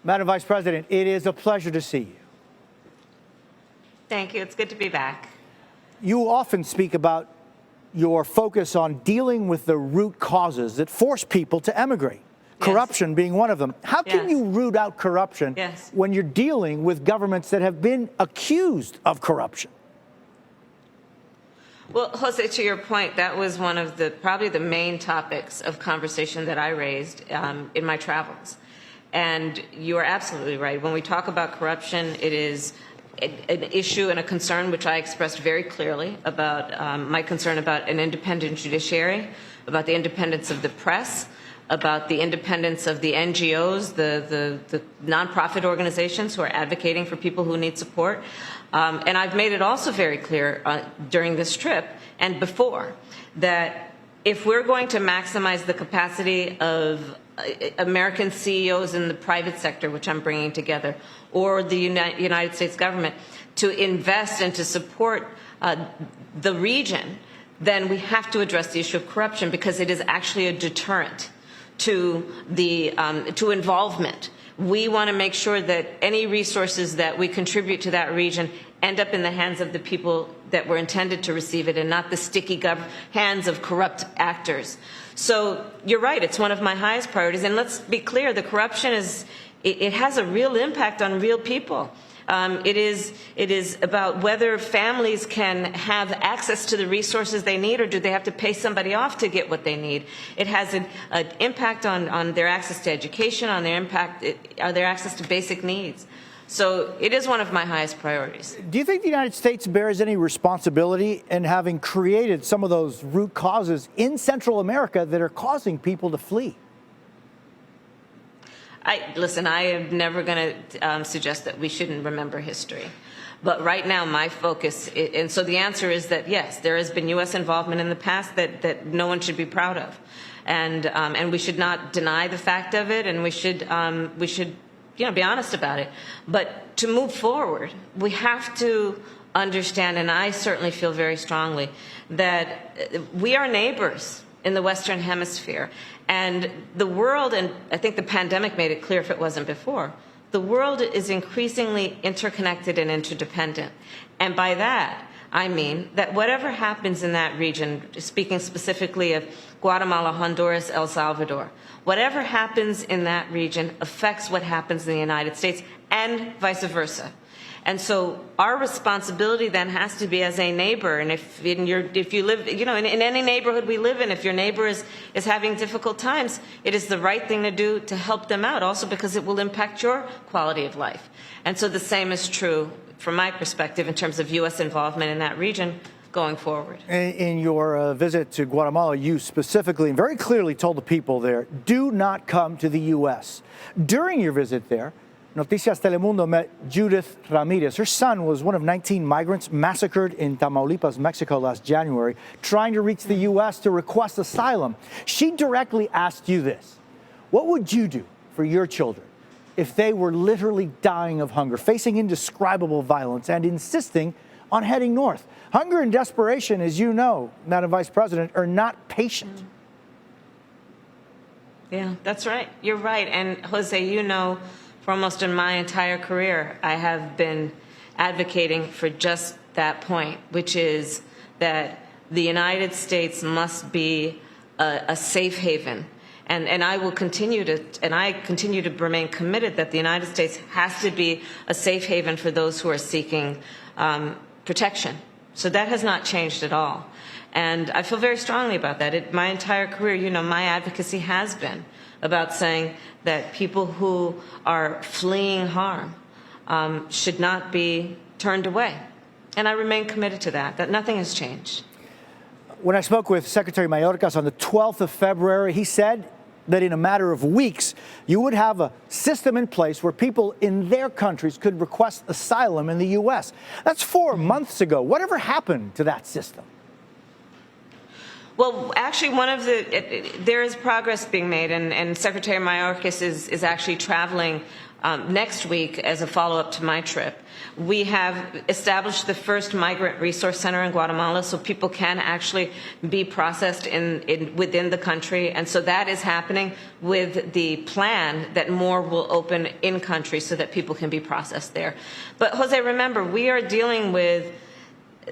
Madam Vice President, it is a pleasure to see you. Thank you. It's good to be back. You often speak about your focus on dealing with the root causes that force people to emigrate, corruption being one of them. How can you root out corruption when you're dealing with governments that have been accused of corruption? Well, Jose, to your point, that was one of probably the main topics of conversation that I raised in my travels. And you are absolutely right. When we talk about corruption, it is an issue and a concern which I expressed very clearly about my concern about an independent judiciary, about the independence of the press, about the independence of the NGOs, the nonprofit organizations who are advocating for people who need support. And I've made it also very clear during this trip and before that if we're going to maximize the capacity of American CEOs in the private sector, which I'm bringing together, or the United States government, to invest and to support the region, then we have to address the issue of corruption because it is actually a deterrent to to involvement. We want to make sure that any resources that we contribute to that region end up in the hands of the people that were intended to receive it and not the sticky hands of corrupt actors. So you're right, it's one of my highest priorities. And let's be clear, the corruption it has a real impact on real people. It is about whether families can have access to the resources they need, or do they have to pay somebody off to get what they need. It has an impact on their access to education, on their access to basic needs. So it is one of my highest priorities. Do you think the United States bears any responsibility in having created some of those root causes in Central America that are causing people to flee? Listen, I am never going to suggest that we shouldn't remember history. But right now, my focus, and so the answer is that, yes, there has been U.S. involvement in the past that no one should be proud of. And we should not deny the fact of it, and we should be honest about it. But to move forward, we have to understand, and I certainly feel very strongly, that we are neighbors in the Western Hemisphere. And the world, and I think the pandemic made it clear if it wasn't before, the world is increasingly interconnected and interdependent. And by that, I mean that whatever happens in that region, speaking specifically of Guatemala, Honduras, El Salvador, whatever happens in that region affects what happens in the United States and vice versa. And so our responsibility then has to be as a neighbor. And if you live, in any neighborhood we live in, if your neighbor is having difficult times, it is the right thing to do to help them out, also because it will impact your quality of life. And so the same is true from my perspective in terms of U.S. involvement in that region going forward. In your visit to Guatemala, you specifically and very clearly told the people there, do not come to the U.S. During your visit there, Noticias Telemundo met Judith Ramirez. Her son was one of 19 migrants massacred in Tamaulipas, Mexico last January, trying to reach the U.S. to request asylum. She directly asked you this: what would you do for your children if they were literally dying of hunger, facing indescribable violence, and insisting on heading north? Hunger and desperation, as you know, Madam Vice President, are not patient. Yeah, that's right. You're right. And Jose, for almost in my entire career, I have been advocating for just that point, which is that the United States must be a safe haven. And I will continue to remain committed that the United States has to be a safe haven for those who are seeking protection. So that has not changed at all. And I feel very strongly about that. My entire career, my advocacy has been about saying that people who are fleeing harm should not be turned away. And I remain committed to that nothing has changed. When I spoke with Secretary Mayorkas on the 12th of February, he said that in a matter of weeks, you would have a system in place where people in their countries could request asylum in the U.S. That's 4 months ago. Whatever happened to that system? Well, actually, there is progress being made, and Secretary Mayorkas is actually traveling next week as a follow-up to my trip. We have established the first migrant resource center in Guatemala, so people can actually be processed within the country, and so that is happening with the plan that more will open in country so that people can be processed there. But Jose, remember, we are dealing with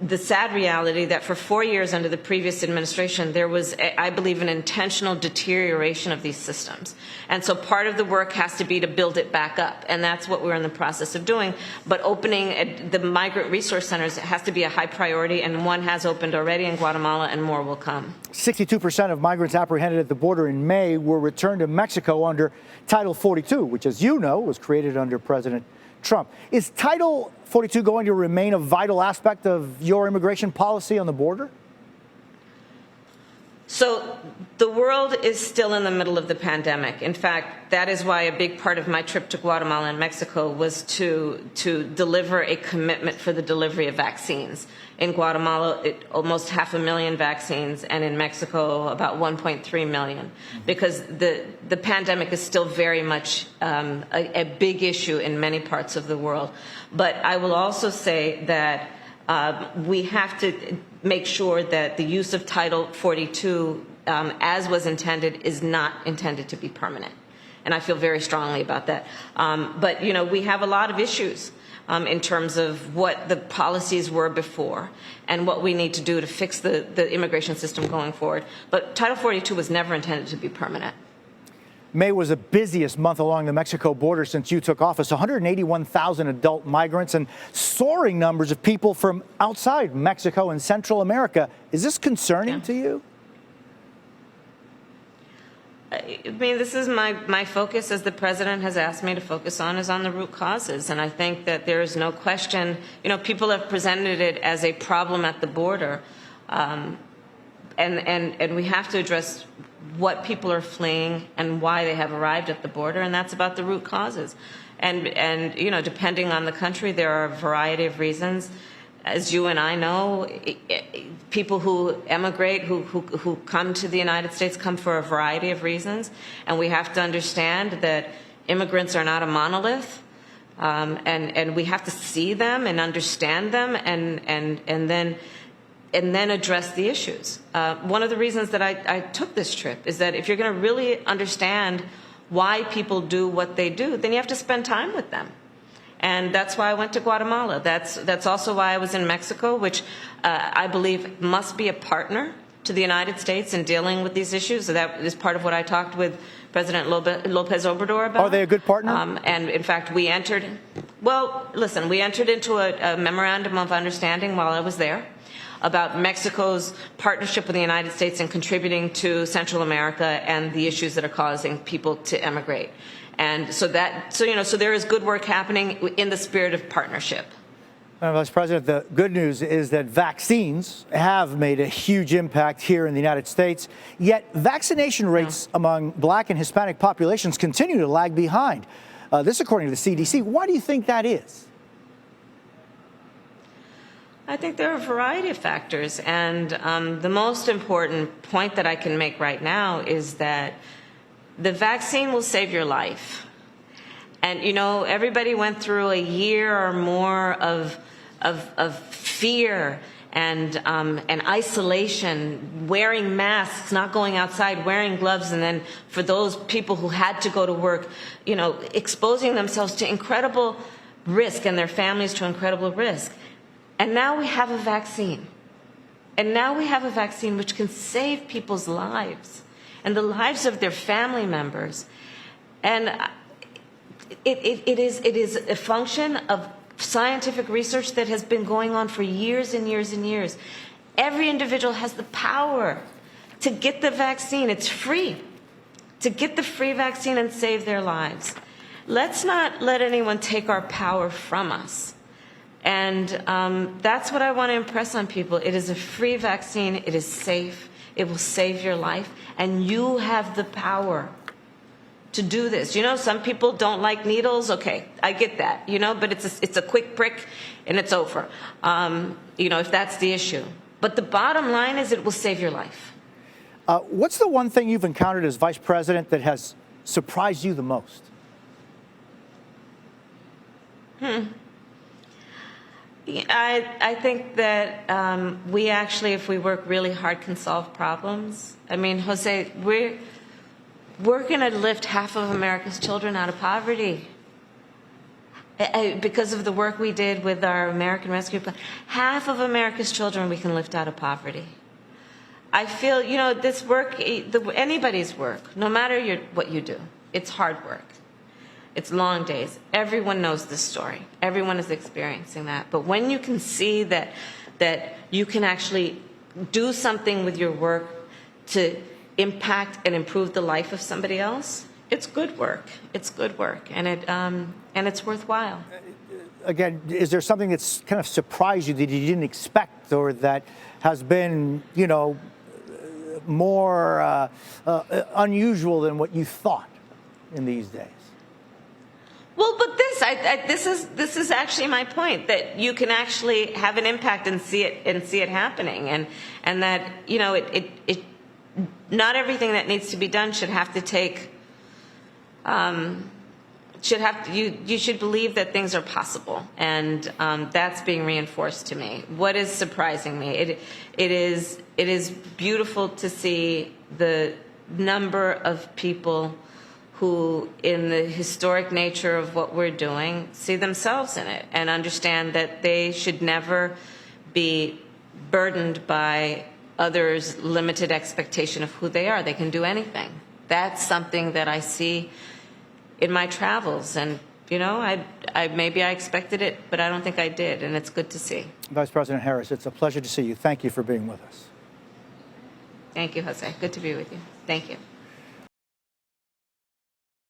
the sad reality that for 4 years under the previous administration, there was, I believe, an intentional deterioration of these systems. And so part of the work has to be to build it back up. And that's what we're in the process of doing. But opening the migrant resource centers has to be a high priority, and one has opened already in Guatemala, and more will come. 62% of migrants apprehended at the border in May were returned to Mexico under Title 42, which, as you know, was created under President Trump. Is Title 42 going to remain a vital aspect of your immigration policy on the border? So the world is still in the middle of the pandemic. In fact, that is why a big part of my trip to Guatemala and Mexico was to deliver a commitment for the delivery of vaccines. In Guatemala, almost 500,000 vaccines, and in Mexico, about 1.3 million, because the pandemic is still very much a big issue in many parts of the world. But I will also say that we have to make sure that the use of Title 42, as was intended, is not intended to be permanent. And I feel very strongly about that. But, you know, we have a lot of issues in terms of what the policies were before and what we need to do to fix the immigration system going forward. But Title 42 was never intended to be permanent. May was the busiest month along the Mexico border since you took office. 181,000 adult migrants and soaring numbers of people from outside Mexico and Central America. Is this concerning to you? I mean, this is my focus, as the president has asked me to focus on, is on the root causes. And I think that there is no question, you know, people have presented it as a problem at the border. And we have to address what people are fleeing and why they have arrived at the border, and that's about the root causes. And you know, depending on the country, there are a variety of reasons. As you and I know, people who emigrate, who come to the United States, come for a variety of reasons, and we have to understand that immigrants are not a monolith, and we have to see them and understand them, and then address the issues. One of the reasons that I took this trip is that if you're going to really understand why people do what they do, then you have to spend time with them. And that's why I went to Guatemala. That's also why I was in Mexico, which I believe must be a partner to the United States in dealing with these issues. So that is part of what I talked with President Lopez Obrador about. Are they a good partner? And in fact, we entered into a memorandum of understanding while I was there about Mexico's partnership with the United States in contributing to Central America and the issues that are causing people to emigrate. And so there is good work happening in the spirit of partnership. Vice President, the good news is that vaccines have made a huge impact here in the United States, yet vaccination rates among Black and Hispanic populations continue to lag behind. This according to the CDC. Why do you think that is? I think there are a variety of factors, and the most important point that I can make right now is that the vaccine will save your life. And, you know, everybody went through a year or more of fear and isolation, wearing masks, not going outside, wearing gloves, and then for those people who had to go to work, you know, exposing themselves to incredible risk and their families to incredible risk. And now we have a vaccine. And now we have a vaccine which can save people's lives and the lives of their family members. And it is a function of scientific research that has been going on for years and years and years. Every individual has the power to get the vaccine. It's free. To get the free vaccine and save their lives. Let's not let anyone take our power from us. And that's what I want to impress on people. It is a free vaccine. It is safe. It will save your life. And you have the power to do this. You know, some people don't like needles. Okay, I get that. You know, but it's a quick prick and it's over. You know, if that's the issue. But the bottom line is it will save your life. What's the one thing you've encountered as vice president that has surprised you the most? I think that we actually, if we work really hard, can solve problems. I mean, Jose, we're going to lift half of America's children out of poverty. Because of the work we did with our American Rescue Plan, half of America's children we can lift out of poverty. I feel, this work, anybody's work, no matter what you do, it's hard work. It's long days. Everyone knows this story. Everyone is experiencing that. But when you can see that you can actually do something with your work to impact and improve the life of somebody else, it's good work. It's good work, and it's worthwhile. Again, is there something that's kind of surprised you that you didn't expect, or that has been, more unusual than what you thought in these days? Well, but this is actually my point, that you can actually have an impact and see it happening, and that it not everything that needs to be done should have to take. You should believe that things are possible, and that's being reinforced to me. What is surprising me? It is beautiful to see the number of people who, in the historic nature of what we're doing, see themselves in it and understand that they should never be burdened by others' limited expectation of who they are. They can do anything. That's something that I see in my travels, and maybe I expected it, but I don't think I did, and it's good to see. Vice President Harris, it's a pleasure to see you. Thank you for being with us. Thank you, Jose. Good to be with you. Thank you.